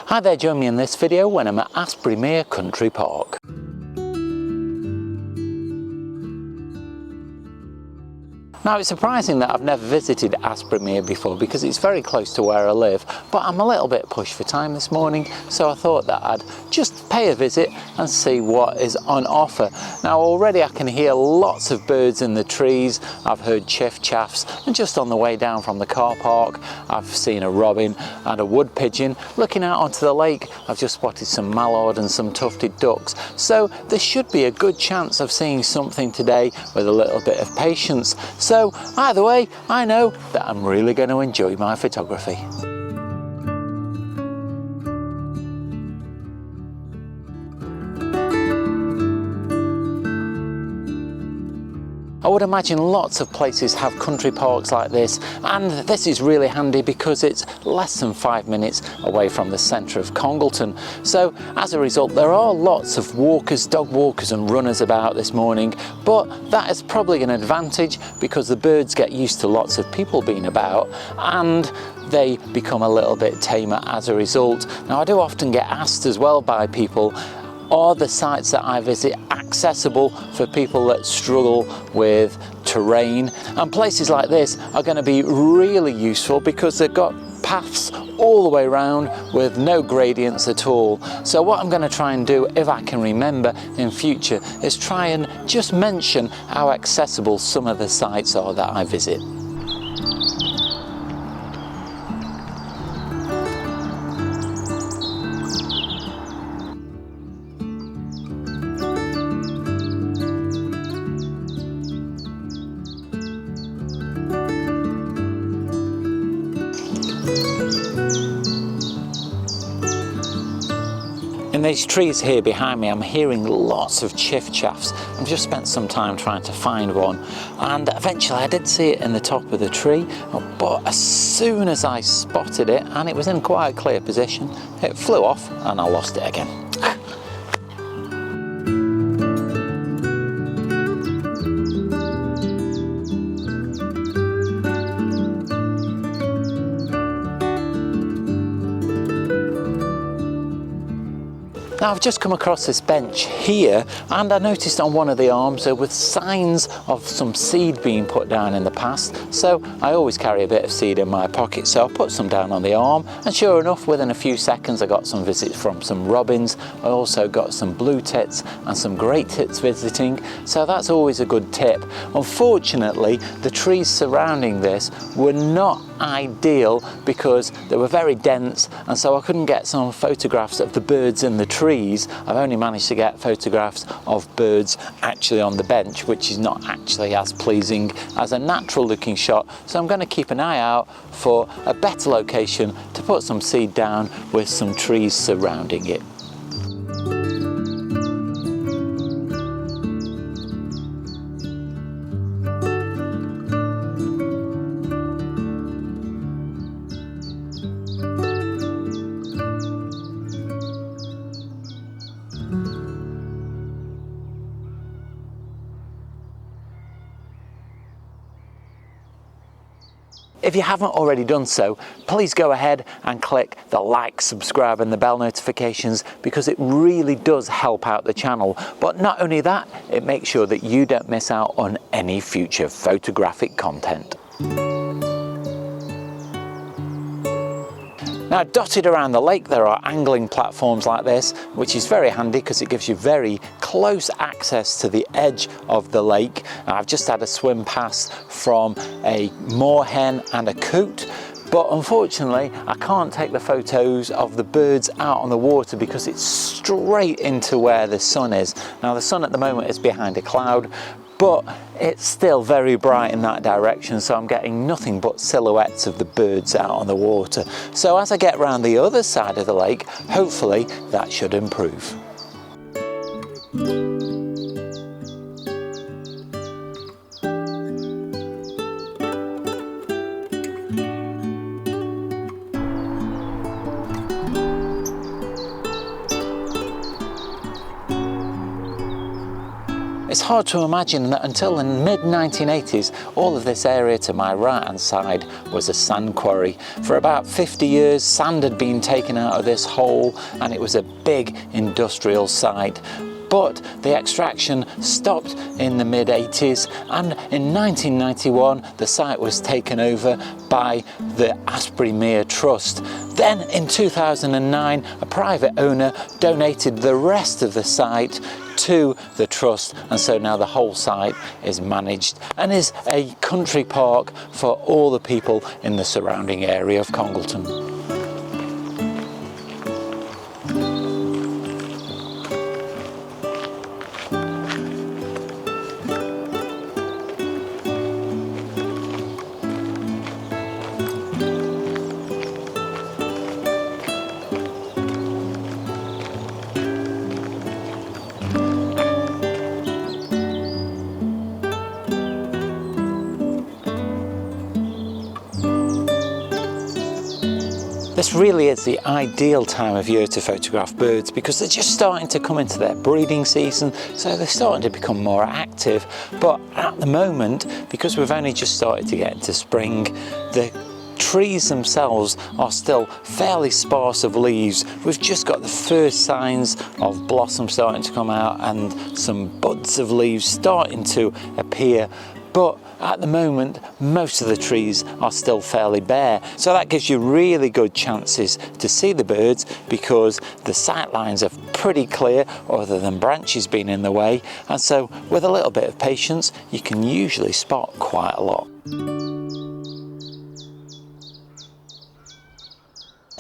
Hi there, join me in this video when I'm at Astbury Mere Country Park. Now, it's surprising that I've never visited Astbury Mere before because it's very close to where I live, but I'm a little bit pushed for time this morning, so I thought that I'd just pay a visit and see what is on offer. Now, already I can hear lots of birds in the trees. I've heard chiff-chaffs, and just on the way down from the car park, I've seen a robin and a wood pigeon. Looking out onto the lake, I've just spotted some mallard and some tufted ducks. So there should be a good chance of seeing something today with a little bit of patience. So either way, I know that I'm really going to enjoy my photography. I would imagine lots of places have country parks like this, and this is really handy because it's less than 5 minutes away from the centre of Congleton. So as a result, there are lots of walkers, dog walkers and runners about this morning, but that is probably an advantage because the birds get used to lots of people being about and they become a little bit tamer as a result. Now, I do often get asked as well by people, are the sites that I visit accessible for people that struggle with terrain? And places like this are going to be really useful because they've got paths all the way around with no gradients at all. So what I'm going to try and do, if I can remember in future, is try and just mention how accessible some of the sites are that I visit. In these trees here behind me, I'm hearing lots of chiff-chaffs. I've just spent some time trying to find one, and eventually I did see it in the top of the tree, but as soon as I spotted it, and it was in quite a clear position, it flew off and I lost it again. Now, I've just come across this bench here, and I noticed on one of the arms there were signs of some seed being put down in the past, so I always carry a bit of seed in my pocket, so I put some down on the arm, and sure enough, within a few seconds I got some visits from some robins. I also got some blue tits and some great tits visiting, so that's always a good tip. Unfortunately, the trees surrounding this were not ideal because they were very dense, and so I couldn't get some photographs of the birds in the trees. I've only managed to get photographs of birds actually on the bench, which is not actually as pleasing as a natural looking shot, so I'm going to keep an eye out for a better location to put some seed down with some trees surrounding it. If you haven't already done so, please go ahead and click the like, subscribe and the bell notifications because it really does help out the channel. But not only that, it makes sure that you don't miss out on any future photographic content. Now, dotted around the lake there are angling platforms like this, which is very handy because it gives you very close access to the edge of the lake. Now, I've just had a swim pass from a moorhen and a coot, but unfortunately I can't take the photos of the birds out on the water because it's straight into where the sun is. Now, the sun at the moment is behind a cloud, but it's still very bright in that direction, so I'm getting nothing but silhouettes of the birds out on the water. So as I get around the other side of the lake, hopefully that should improve. It's hard to imagine that until the mid-1980s, all of this area to my right-hand side was a sand quarry. For about 50 years, sand had been taken out of this hole and it was a big industrial site. But the extraction stopped in the mid-80s, and in 1991 the site was taken over by the Astbury Mere Trust. Then in 2009 a private owner donated the rest of the site to the trust, and so now the whole site is managed and is a country park for all the people in the surrounding area of Congleton. This really is the ideal time of year to photograph birds because they're just starting to come into their breeding season, so they're starting to become more active. But at the moment, because we've only just started to get into spring, the trees themselves are still fairly sparse of leaves. We've just got the first signs of blossom starting to come out and some buds of leaves starting to appear. But at the moment, most of the trees are still fairly bare. So that gives you really good chances to see the birds because the sight lines are pretty clear other than branches being in the way. And so with a little bit of patience, you can usually spot quite a lot.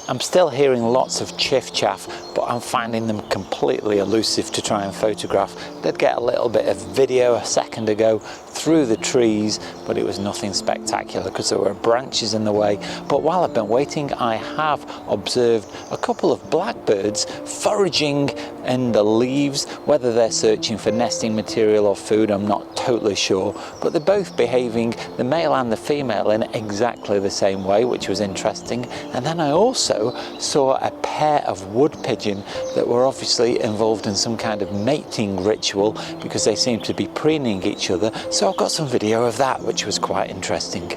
I'm still hearing lots of chiff-chaff, but I'm finding them completely elusive to try and photograph. Did get a little bit of video a second ago through the trees, but it was nothing spectacular because there were branches in the way. But while I've been waiting, I have observed a couple of blackbirds foraging in the leaves. Whether they're searching for nesting material or food, I'm not totally sure, but they're both behaving, the male and the female, in exactly the same way, which was interesting. And then I also saw a pair of wood pigeon that were obviously involved in some kind of mating ritual because they seemed to be preening each other. So I've got some video of that, which was quite interesting.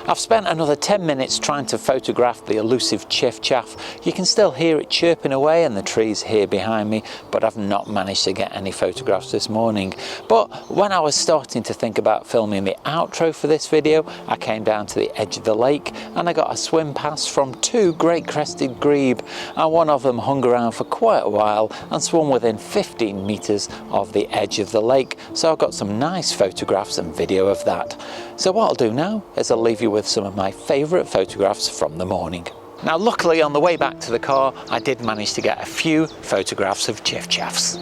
I've spent another 10 minutes trying to photograph the elusive chiff-chaff. You can still hear it chirping away in the trees here behind me, but I've not managed to get any photographs this morning. But when I was starting to think about filming the outro for this video, I came down to the edge of the lake and I got a swim pass from two great crested grebe, and one of them hung around for quite a while and swam within 15 meters of the edge of the lake. So I've got some nice photographs and video of that. So what I'll do now is I'll leave you with some of my favourite photographs from the morning. Now luckily on the way back to the car I did manage to get a few photographs of chiff-chaffs.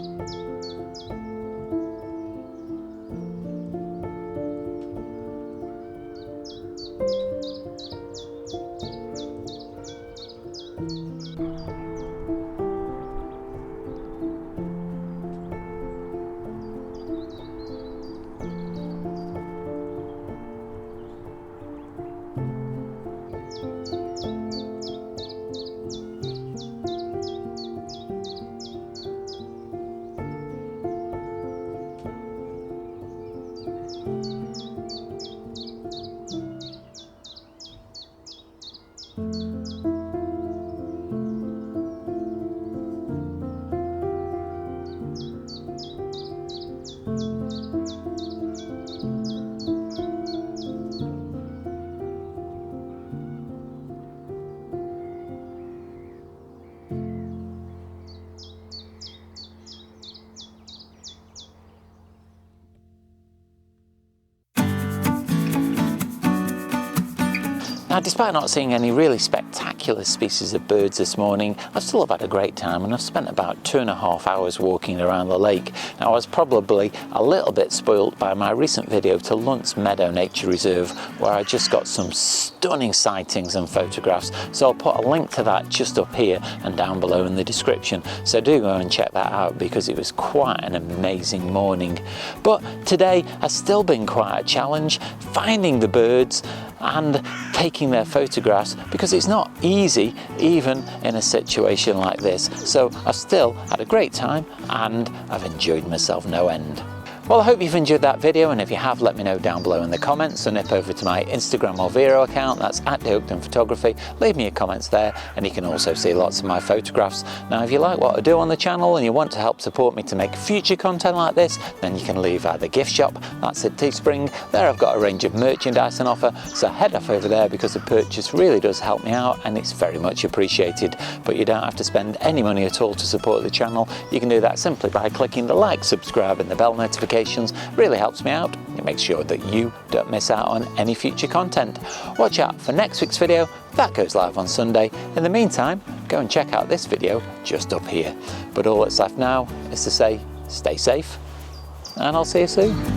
Now, despite not seeing any really spectacular species of birds this morning, I still have had a great time, and I've spent about 2.5 hours walking around the lake. Now, I was probably a little bit spoilt by my recent video to Lunt's Meadow Nature Reserve, where I just got some stunning sightings and photographs, so I'll put a link to that just up here and down below in the description, so do go and check that out because it was quite an amazing morning. But today has still been quite a challenge, finding the birds and taking their photographs, because it's not easy even in a situation like this. So I've still had a great time and I've enjoyed myself no end. Well, I hope you've enjoyed that video, and if you have, let me know down below in the comments. So nip over to my Instagram or Vero account, that's at Oakden Photography. Leave me your comments there, and you can also see lots of my photographs. Now, if you like what I do on the channel and you want to help support me to make future content like this, then you can leave at the gift shop, that's at Teespring. There I've got a range of merchandise on offer, so head off over there because the purchase really does help me out and it's very much appreciated. But you don't have to spend any money at all to support the channel. You can do that simply by clicking the like, subscribe and the bell notification. Really helps me out. It makes sure that you don't miss out on any future content. Watch out for next week's video. That goes live on Sunday. In the meantime, go and check out this video just up here. But all that's left now is to say, stay safe, and I'll see you soon.